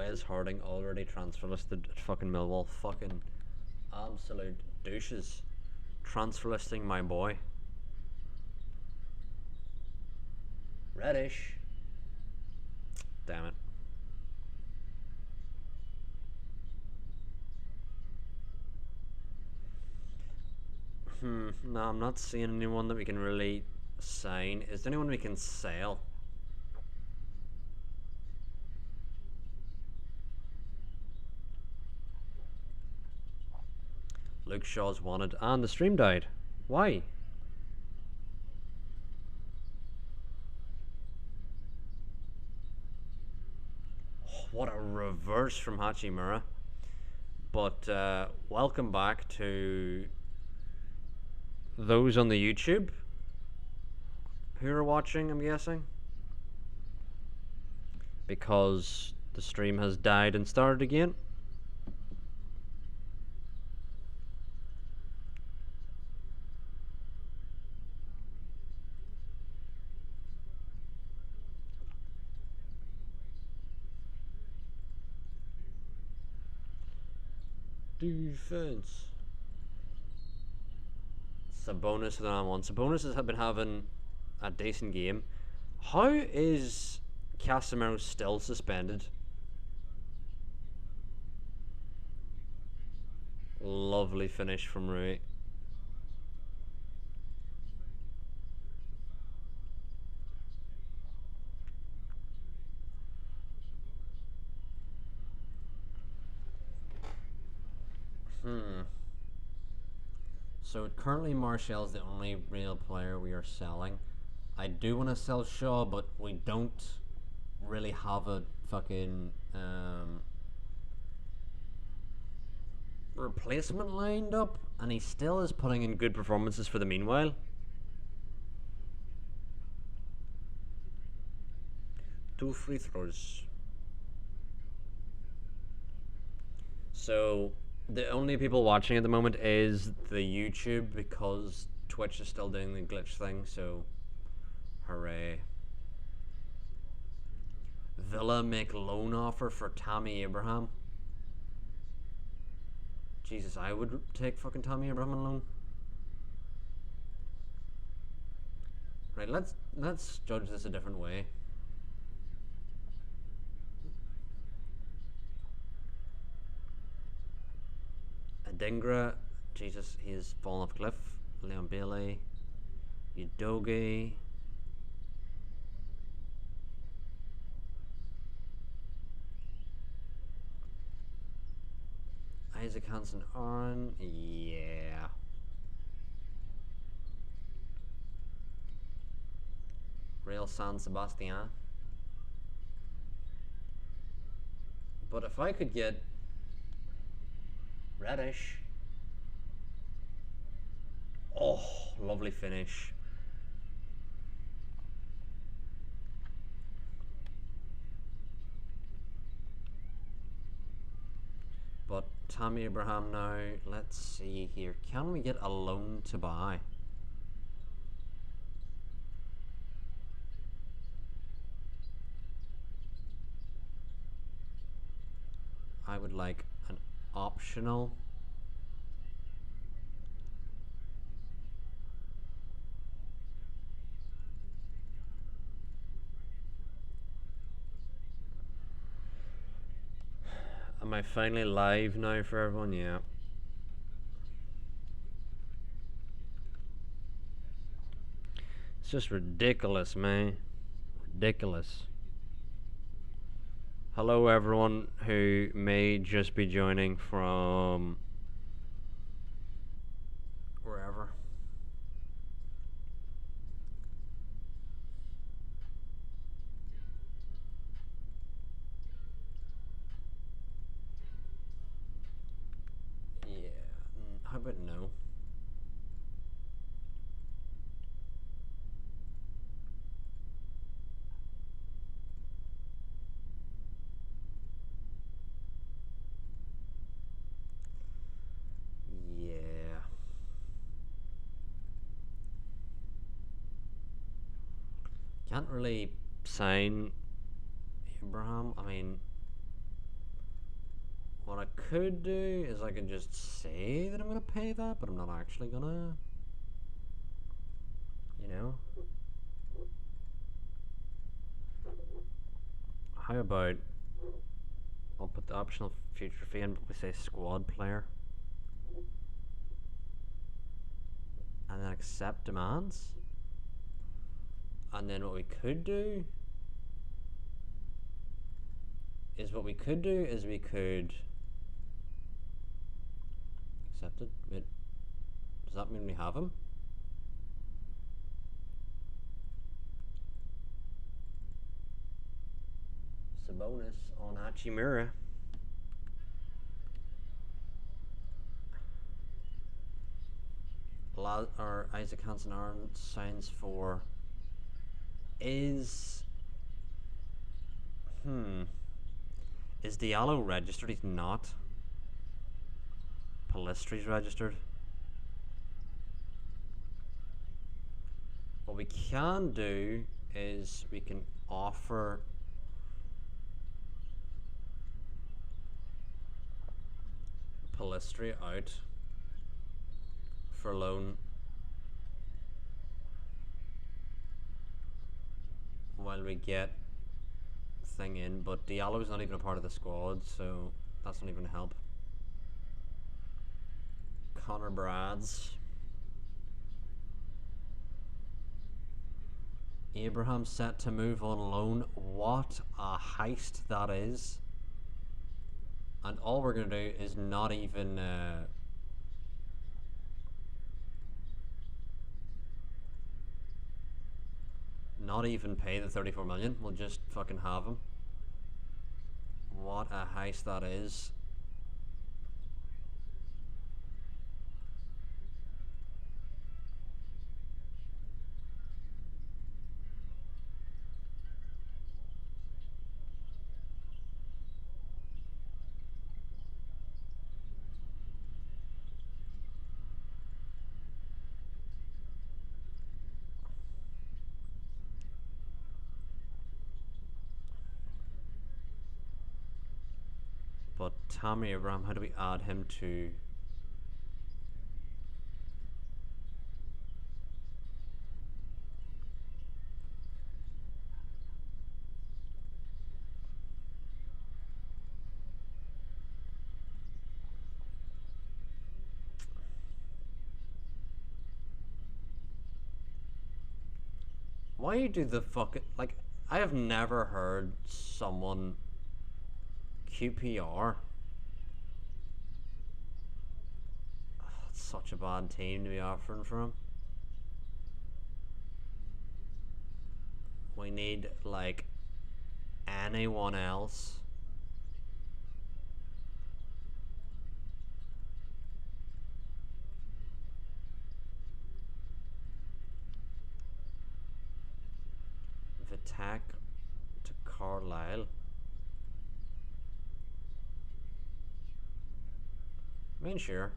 Wes Harding already transfer listed at fucking Millwall. Fucking absolute douches. Transfer listing my boy. Reddish. Damn it. No, I'm not seeing anyone that we can really sign. Is there anyone we can sell? Luke Shaw's wanted, and the stream died. Why? Oh, what a reverse from Hachimura. But welcome back to those on the YouTube who are watching, I'm guessing. Because the stream has died and started again. Defense. Sabonis than I want. Sabonis has been having a decent game. How is Casemiro still suspended? Lovely finish from Rui. So currently Martial's the only real player we are selling. I do want to sell Shaw, but we don't really have a fucking replacement lined up, and he still is putting in good performances for the meanwhile. Two free throws. So the only people watching at the moment is the YouTube, because Twitch is still doing the glitch thing, so hooray. Villa make loan offer for Tammy Abraham. Jesus, I would take fucking Tammy Abraham on loan. Right, let's judge this a different way. Adingra, Jesus, he's fallen off a cliff. Leon Bailey, Udogi. Isaac Hansen on, yeah. Real San Sebastian. But if I could get Reddish. Oh, lovely finish. But Tammy Abraham now, let's see here. Can we get a loan to buy? I would like an optional. Am I finally live now for everyone? Yeah. It's just ridiculous, man. Ridiculous. Hello everyone who may just be joining from wherever. Yeah, how about no? Can't really sign Abraham. I mean, What I could do is I could just say that I'm gonna pay that, but I'm not actually gonna. You know? How about I'll put the optional future fee in, but we say squad player. And then accept demands. And then what we could do is we could accept it. Wait, does that mean we have him? It's a bonus on Hachimura. Or Isaac Hansen Arn signs for is Diallo registered? He's not. Palistri's registered. What we can do is we can offer Palistri out for loan while we get thing in, but Diallo's not even a part of the squad, so that's not even a help. Connor Brads. Abraham set to move on loan. What a heist that is. And all we're going to do is not even pay the 34 million. We'll just fucking have him. What a heist that is. But Tammy Abraham, how do we add him to? Why do the fucking, like, I have never heard someone QPR. That's such a bad team to be offering from. We need, like, anyone else. Vitak to Carlisle. I mean, sure.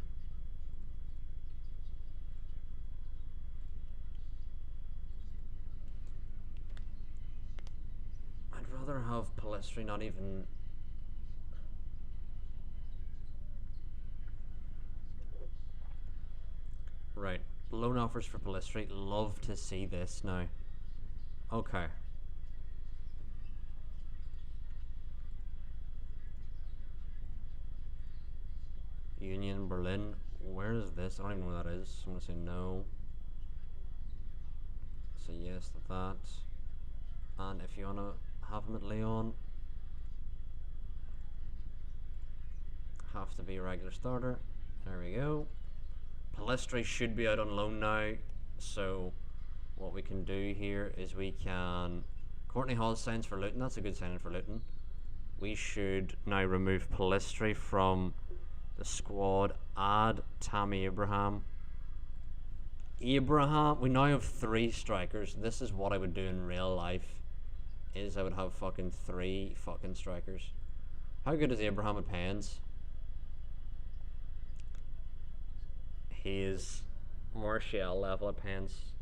I'd rather have Palistri not even. Right. Loan offers for Palistri. Love to see this now. Okay. Union Berlin. Where is this? I don't even know what that is. I'm gonna say no. Say yes to that. And if you wanna have him at Leon, have to be a regular starter. There we go. Palistri should be out on loan now, so what we can do here is we can. Courtney Hall signs for Luton. That's a good signing for Luton. We should now remove Palistri from the squad. Add Tammy Abraham. We now have 3 strikers. This is what I would do in real life. Is I would have fucking 3 fucking strikers. How good is Abraham at pens? He is Martial level at pens.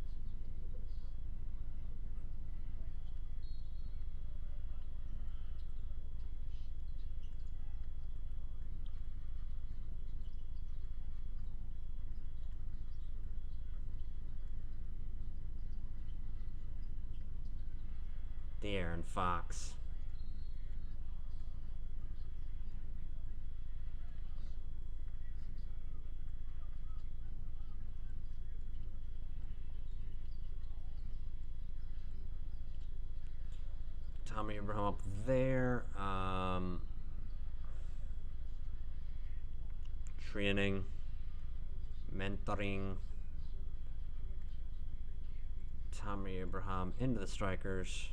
Darren Fox. Tammy Abraham up there. Training, mentoring. Tammy Abraham into the strikers.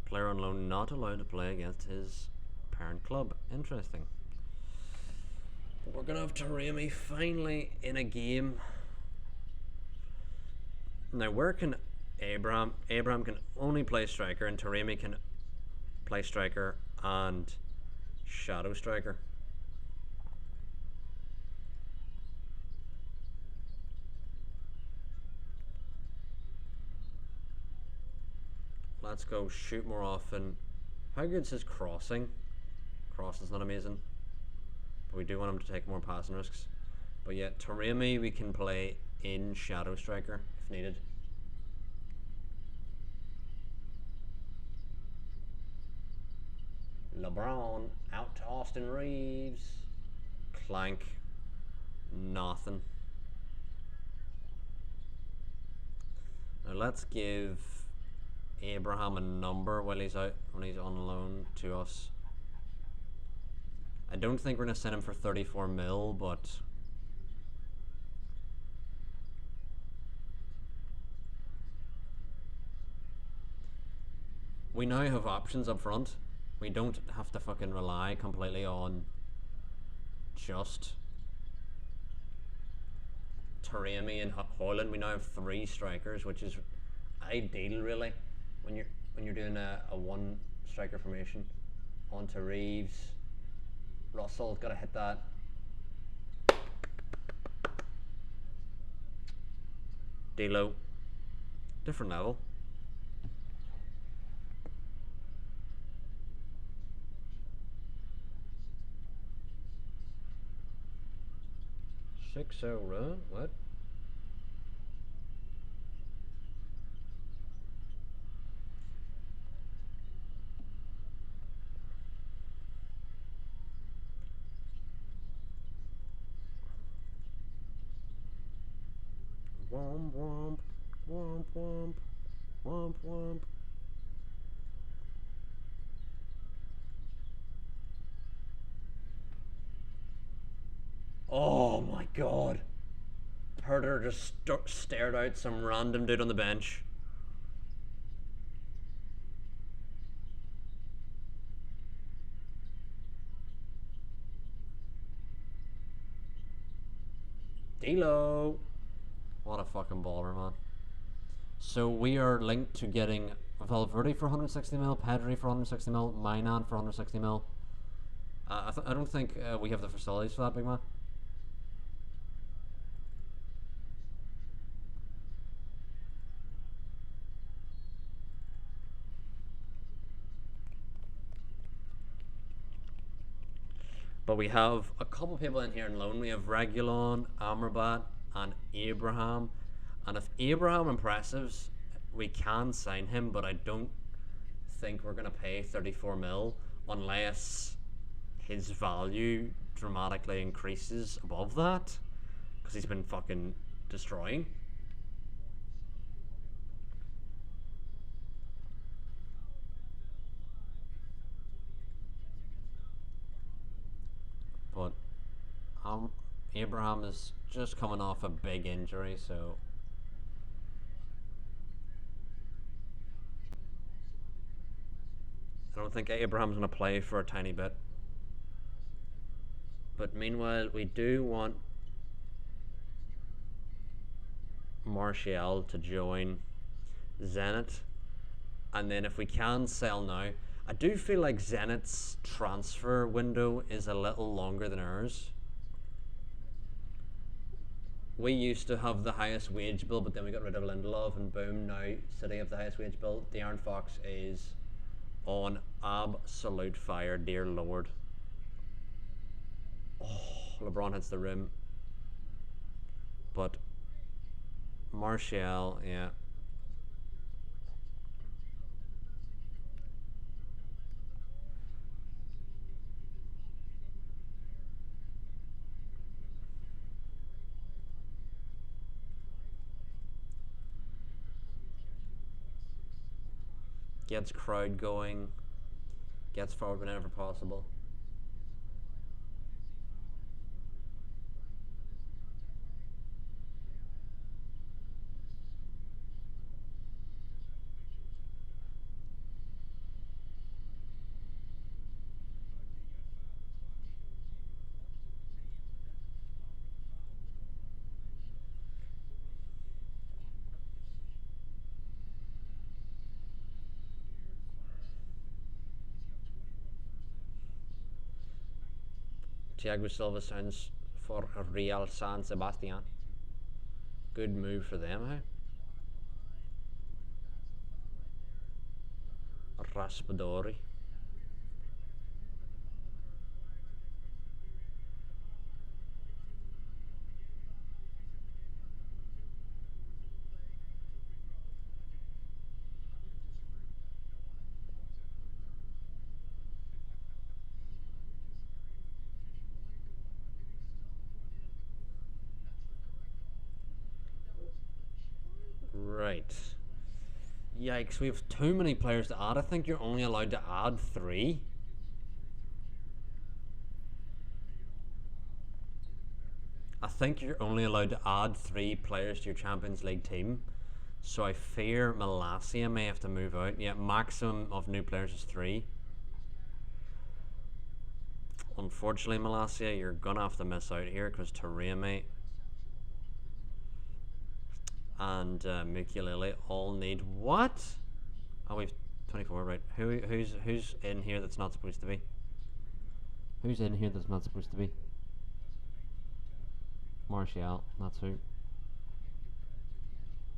Player on loan not allowed to play against his parent club. Interesting. But we're going to have Taremi finally in a game. Now, where can Abraham can only play striker, and Taremi can play striker and shadow striker. Let's go shoot more often. How good's his crossing? Crossing's not amazing, but we do want him to take more passing risks. But yeah, Taremi we can play in shadow striker if needed. LeBron out to Austin Reeves. Clank. Nothing. Now let's give Abraham a number while he's out, when he's on loan to us. I don't think we're going to send him for 34 mil, but we now have options up front. We don't have to fucking rely completely on just Taremi and Haaland. We now have 3 strikers, which is ideal really when you're doing a one striker formation. On to Reeves. Russell's got to hit that. D'Lo. Different level. Six-0 run? What? Womp womp, womp womp, womp womp. Oh my god. Herder just stared out some random dude on the bench. D'Lo. What a fucking baller, man. So we are linked to getting Valverde for 160 mil, Pedri for 160 mil, Mainan for 160 mil. I don't think we have the facilities for that, big man. But we have a couple people in here in loan. We have Regulon, Amrabat, and Abraham. And if Abraham impresses, we can sign him, but I don't think we're going to pay 34 mil unless his value dramatically increases above that, because he's been fucking destroying. But Abraham is just coming off a big injury, so I don't think Abraham's going to play for a tiny bit. But meanwhile, we do want Martial to join Zenit. And then if we can sell now, I do feel like Zenit's transfer window is a little longer than ours. We used to have the highest wage bill, but then we got rid of Lindelof, and boom, now City have the highest wage bill. Darren Fox is on absolute fire, dear lord. Oh, LeBron hits the rim. But Martial, yeah. Gets crowd going, gets forward whenever possible. Thiago Silva sounds for Real San Sebastian. Good move for them, hey? Raspadori. Right. Yikes, we have too many players to add. I think you're only allowed to add 3. I think you're only allowed to add 3 players to your Champions League team. So I fear Malacia may have to move out. Yeah, maximum of new players is 3. Unfortunately, Malacia, you're gonna have to miss out here because Taremi and Mukulele all need what? Oh, we've 24, right? Who's in here that's not supposed to be? Who's in here that's not supposed to be? Martial, that's who.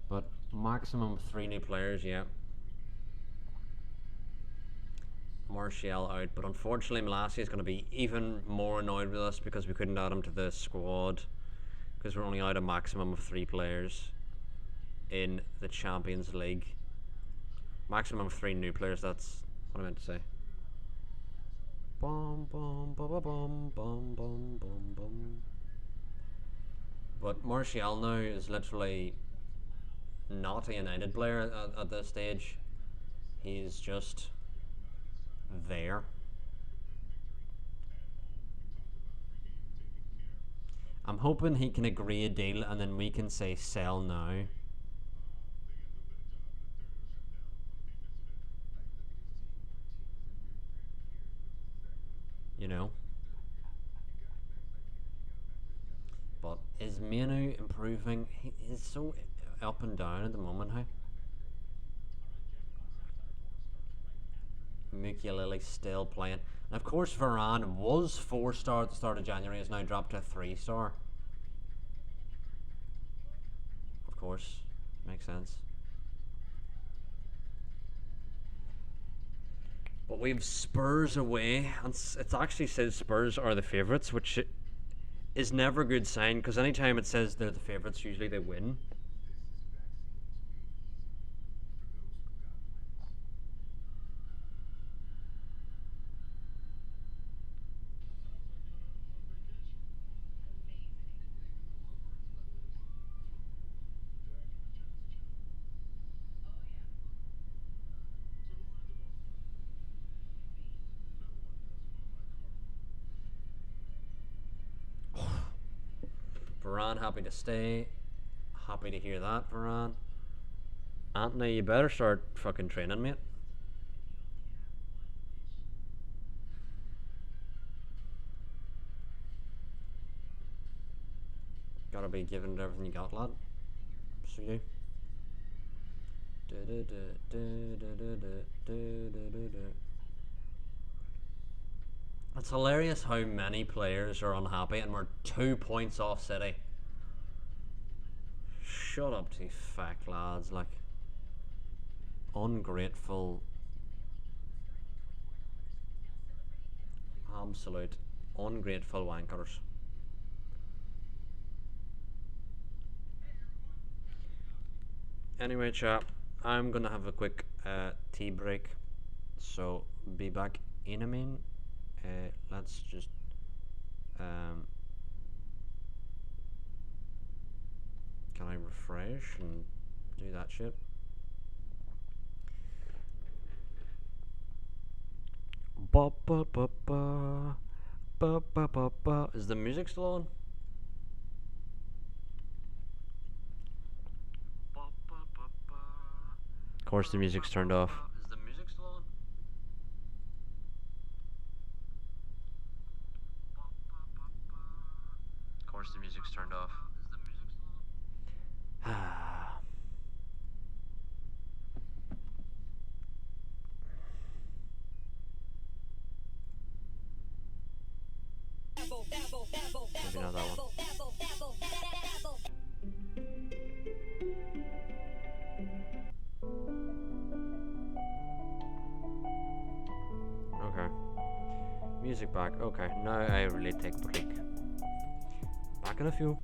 But maximum 3 new players, yeah. Martial out, but unfortunately Malacia is going to be even more annoyed with us because we couldn't add him to the squad because we're only out a maximum of 3 players in the Champions League. Maximum of 3 new players, that's what I meant to say. Bum, bum, bum, bum, bum, bum, bum, bum. But Martial now is literally not a United player at this stage. He's just there. I'm hoping he can agree a deal and then we can say sell now. You know. But is Manu improving? He's so up and down at the moment, hey? Mukulele still playing. And of course, Varane was 4-star at the start of January, has now dropped to 3-star. Of course, makes sense. But we've Spurs away, and it actually says Spurs are the favourites, which is never a good sign because anytime it says they're the favourites, usually they win. Varane happy to stay. Happy to hear that, Varane. Anthony, you better start fucking training, mate. Gotta be giving it everything you got, lad. So you do. It's hilarious how many players are unhappy and we're 2 points off City. Shut up to fuck, lads. Like, ungrateful. Absolute ungrateful wankers. Anyway, chat, I'm gonna have a quick tea break, so be back in a minute. Let's just can I refresh and do that shit? Ba ba ba ba ba ba ba ba. Is the music still on? Of course, the music's turned off. Is the music still on? Of course, the music's turned off. Is the music still on? Maybe not that one. Okay. Music back. Okay, now I really take break. Back in a few.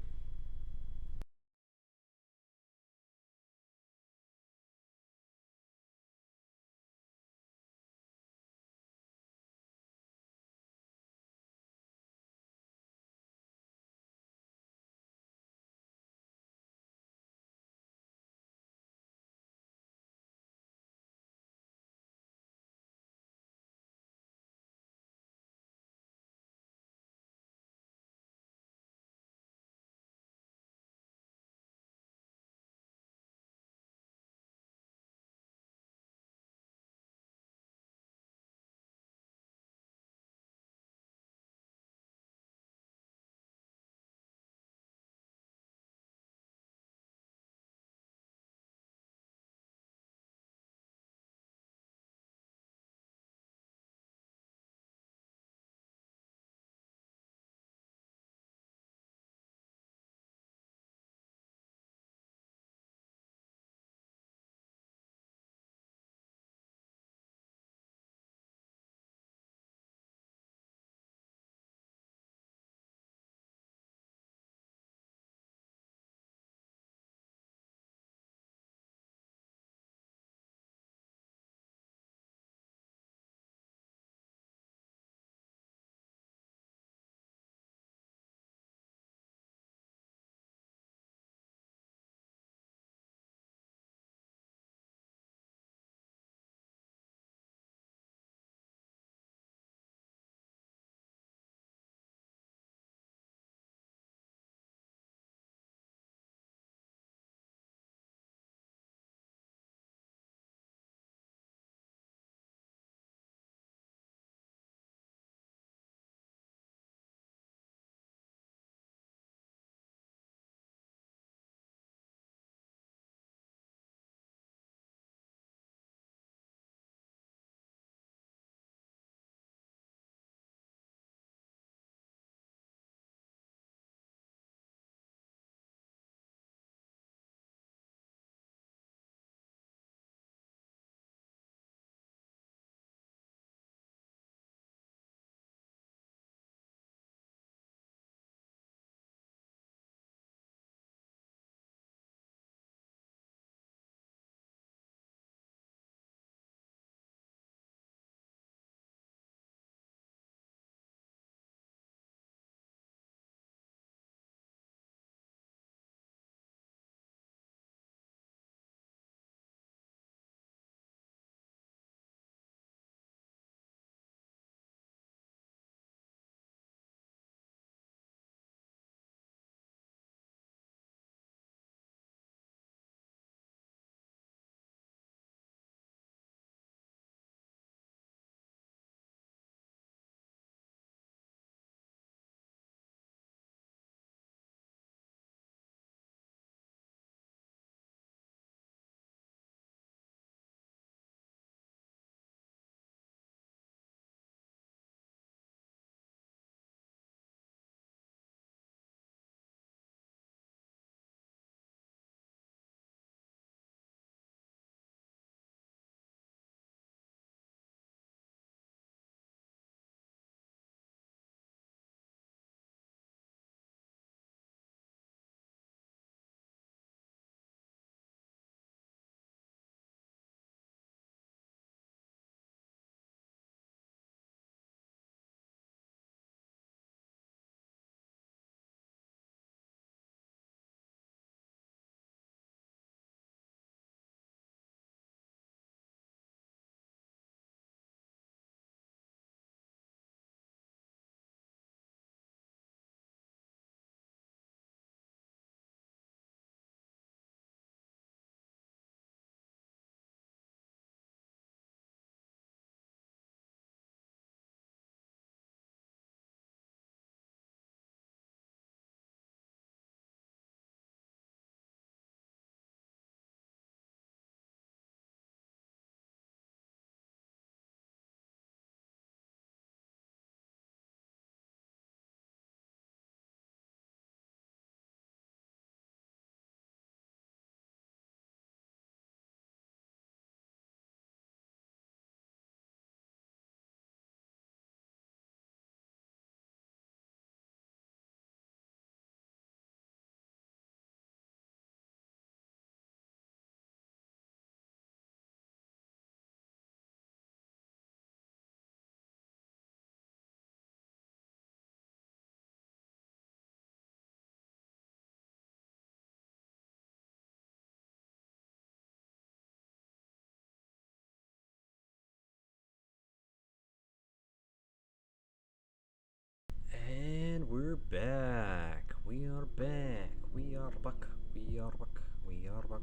back. We are back. We are back. We are back. We are back.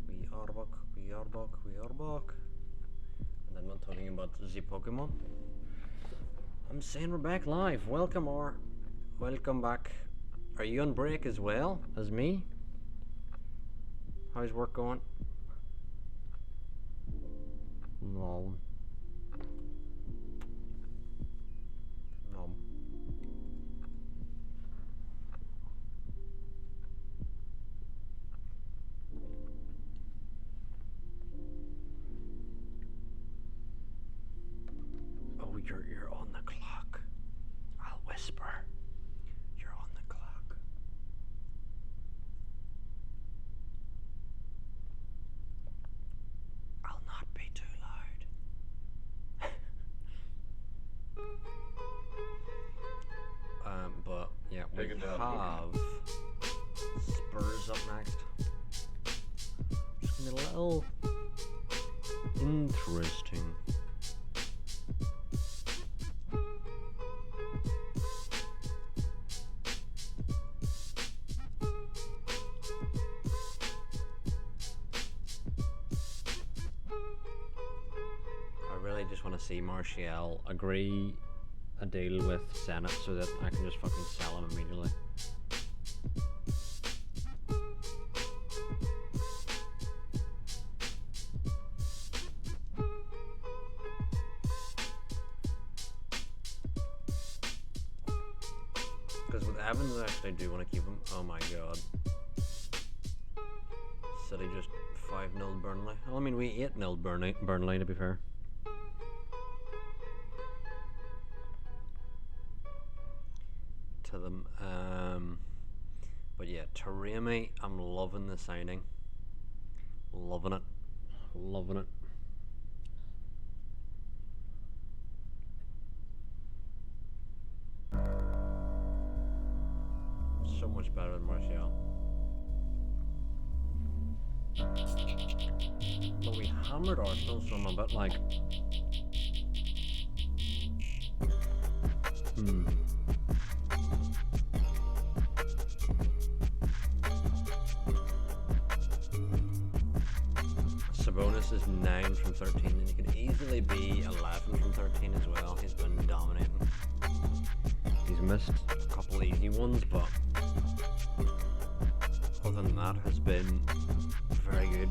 We are back. We are back. We are back. And then we're talking about the Pokemon. I'm saying we're back live. Welcome or welcome back. Are you on break as well as me? How's work going? No. No. Oh, you're on the clock. I'll whisper. You're on the clock. I'll not be too loud. But yeah, we have Spurs up next. Just gonna be a little interesting. I really just want to see Martial agree a deal with Senate so that I can just fucking sell him immediately. Because with Evans, I actually do want to keep him. Oh my god. City just 5-0 Burnley. Well, I mean, we 8-0 Burnley to be fair. To them. But yeah, Taremi, I'm loving the signing. Loving it. Loving it. So much better than Martial. But we hammered Arsenal, so I'm a bit like... Sabonis is 9 from 13, and he could easily be 11 from 13 as well. He's been dominating. He's missed a couple easy ones, but other than that, has been very good.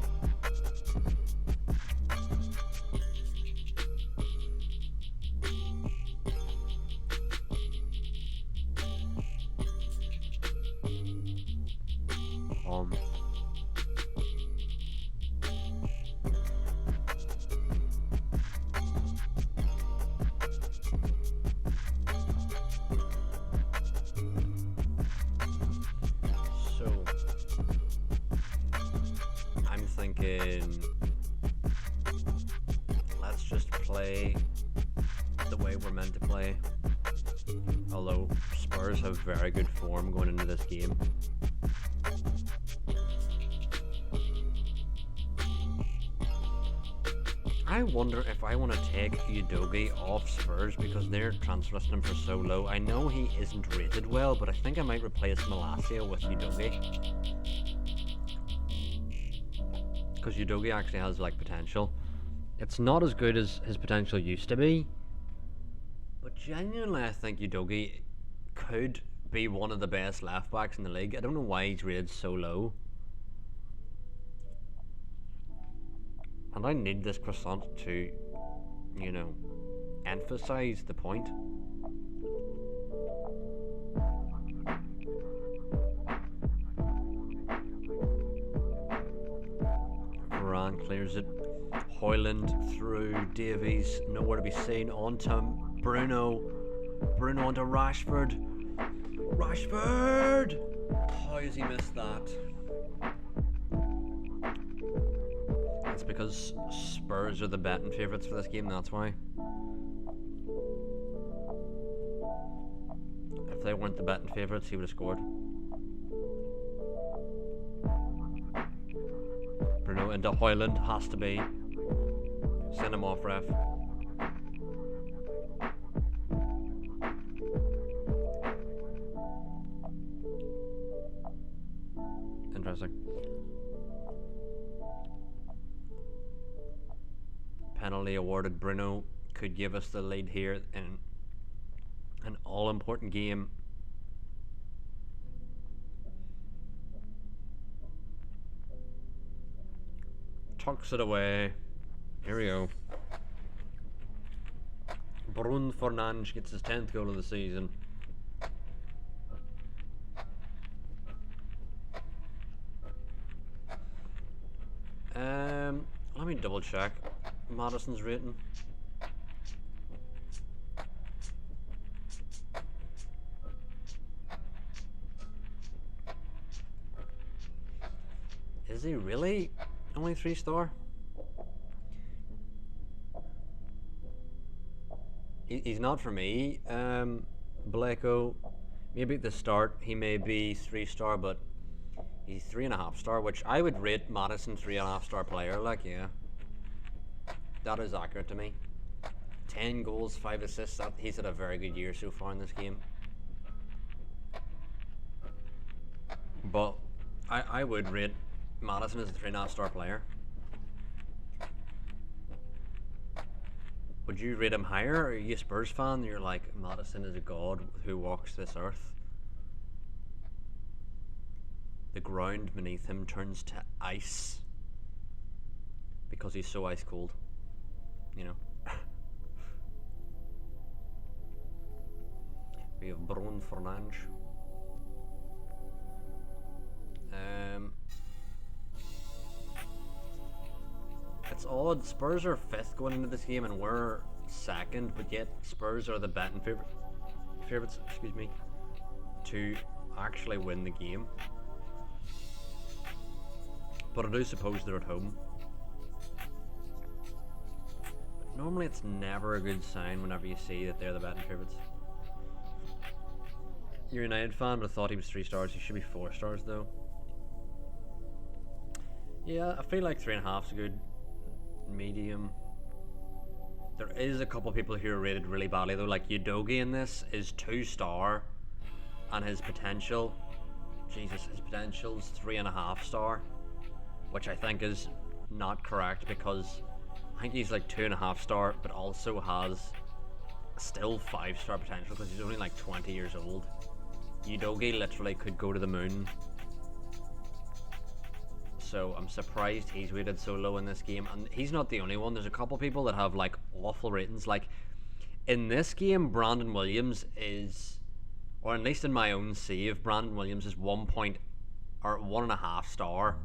Let's just play the way we're meant to play. Although Spurs have very good form going into this game. I wonder if I want to take Udogie off Spurs because they're transferring him for so low. I know he isn't rated well, but I think I might replace Malacia with Udogie. Because Udogie actually has like potential. It's not as good as his potential used to be, but genuinely I think Udogie could be one of the best left backs in the league. I don't know why he's rated so low. And I need this croissant to, you know, emphasize the point. Varane clears it. Højlund through Davies, nowhere to be seen. On to Bruno. Bruno onto Rashford. Rashford! How has he missed that? It's because Spurs are the betting favourites for this game, that's why. If they weren't the betting favourites, he would have scored. Bruno into Højlund, has to be. Send him off, ref. Fantastic. Penalty awarded. Bruno could give us the lead here in an all-important game. Tucks it away. Here we go. Bruno Fernandes gets his 10th goal of the season. Let me double check Madison's rating. Is he really only 3-star? He's not for me. Blako, maybe at the start he may be 3-star, but he's 3.5-star, which I would rate Madison 3.5-star player. Like, yeah, that is accurate to me. 10 goals, 5 assists. He's had a very good year so far in this game. But I would rate Madison as a 3.5-star player. Would you rate him higher? Or are you a Spurs fan? You're like, Madison is a god who walks this earth. The ground beneath him turns to ice because he's so ice cold, you know. We have Bruno Fernandes. It's odd. Spurs are 5th going into this game, and we're 2nd, but yet Spurs are the betting favorites. Excuse me, to actually win the game. But I do suppose they're at home. But normally it's never a good sign whenever you see that they're the betting favourites. You're a United fan, but I thought he was 3 stars. He should be 4 stars though. Yeah, I feel like 3.5 is a good medium. There is a couple of people who are rated really badly though, like Udogie in this is 2-star, and his potential's 3.5-star. Which I think is not correct, because I think he's like 2.5-star, but also has still 5-star potential because he's only like 20 years old. Udogie literally could go to the moon. So I'm surprised he's rated so low in this game, and he's not the only one. There's a couple people that have like awful ratings. Like in this game, Brandon Williams is, or at least in my own save, Brandon Williams is 1.5-star.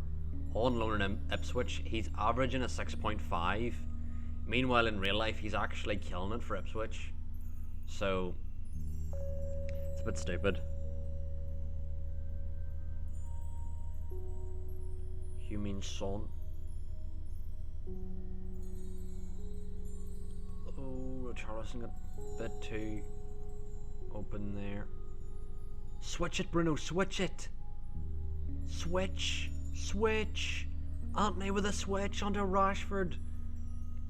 On loan in Ipswich, he's averaging a 6.5. Meanwhile, in real life, he's actually killing it for Ipswich. So, it's a bit stupid. Heung-min Son. Oh, Richarlison got a bit too open there. Switch it, Bruno, switch it! Switch! Anthony with a switch onto Rashford.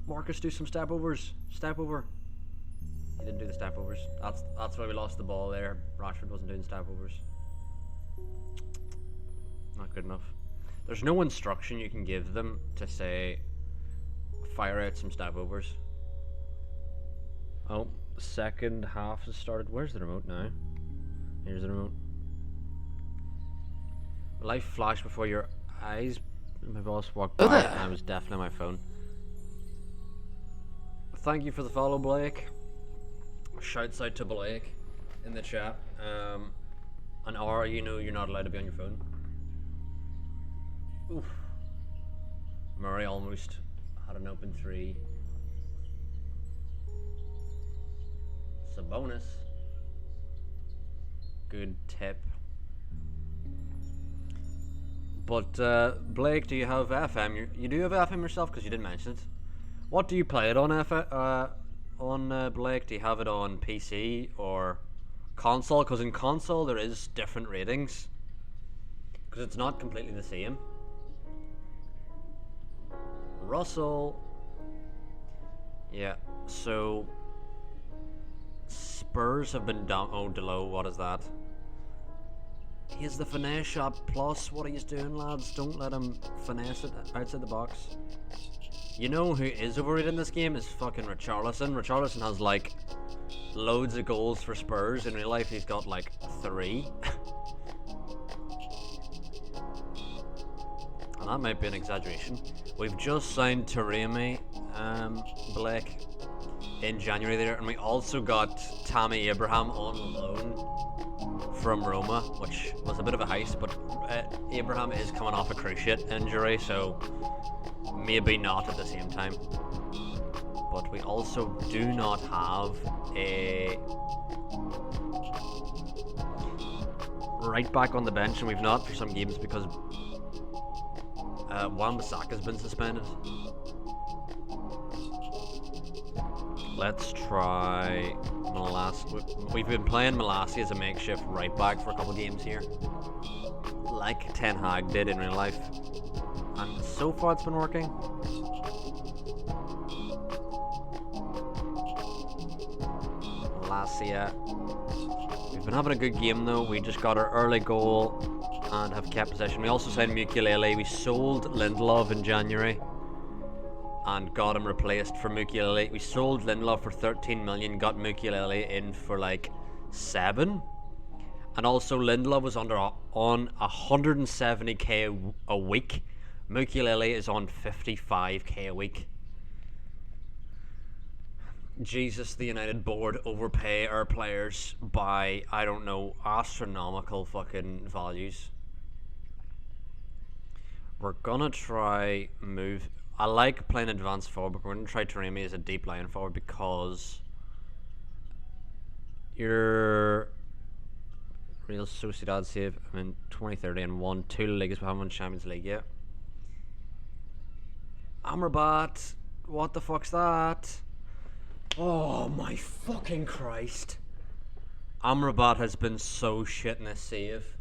Marcus, do some step overs. Step over. He didn't do the step overs. That's why we lost the ball there. Rashford wasn't doing step overs. Not good enough. There's no instruction you can give them to say fire out some step overs. Oh, the second half has started. Where's the remote now? Here's the remote. Life flashed before your eyes. My boss walked by and I was definitely on my phone. Thank you for the follow, Blake. Shouts out to Blake in the chat. And or you know you're not allowed to be on your phone. Oof. Murray almost had an open 3. Sabonis. Good tip. But Blake, do you have FM? You do have FM yourself, because you didn't mention it. What do you play it on, Blake? Do you have it on PC or console? Because in console there is different ratings, because it's not completely the same. Russell. Yeah, so Spurs have been down. Oh, Delo, what is that? He has the finesse shot plus. What are you doing, lads? Don't let him finesse it outside the box. You know who is overrated in this game is fucking Richarlison. Richarlison has like loads of goals for Spurs. In real life, he's got like 3. And that might be an exaggeration. We've just signed Taremi, Blake, in January there, and we also got Tammy Abraham on loan from Roma, which was a bit of a heist, but Abraham is coming off a cruciate injury, so maybe not at the same time. But we also do not have a right back on the bench, and we've not for some games because Wan-Bissaka's been suspended. Let's try Malassi. We've been playing Malassi as a makeshift right back for a couple games here, like Ten Hag did in real life, and so far it's been working. Malassi. We've been having a good game though. We just got our early goal and have kept possession. We also signed Mukiele. We sold Lindelof in January and got him replaced for Mukiele. We sold Lindelof for 13 million, got Mukiele in for like 7. And also Lindelof was on 170k a week. Mukiele is on 55k a week. Jesus, the United board overpay our players by, I don't know, astronomical fucking values. We're gonna try move. I like playing advanced forward, but we're gonna try Taremi as a deep line forward because your Real Sociedad save in 2030 and won 2 leagues, we haven't won Champions League yet. Amrabat, what the fuck's that? Oh my fucking Christ. Amrabat has been so shit in this save.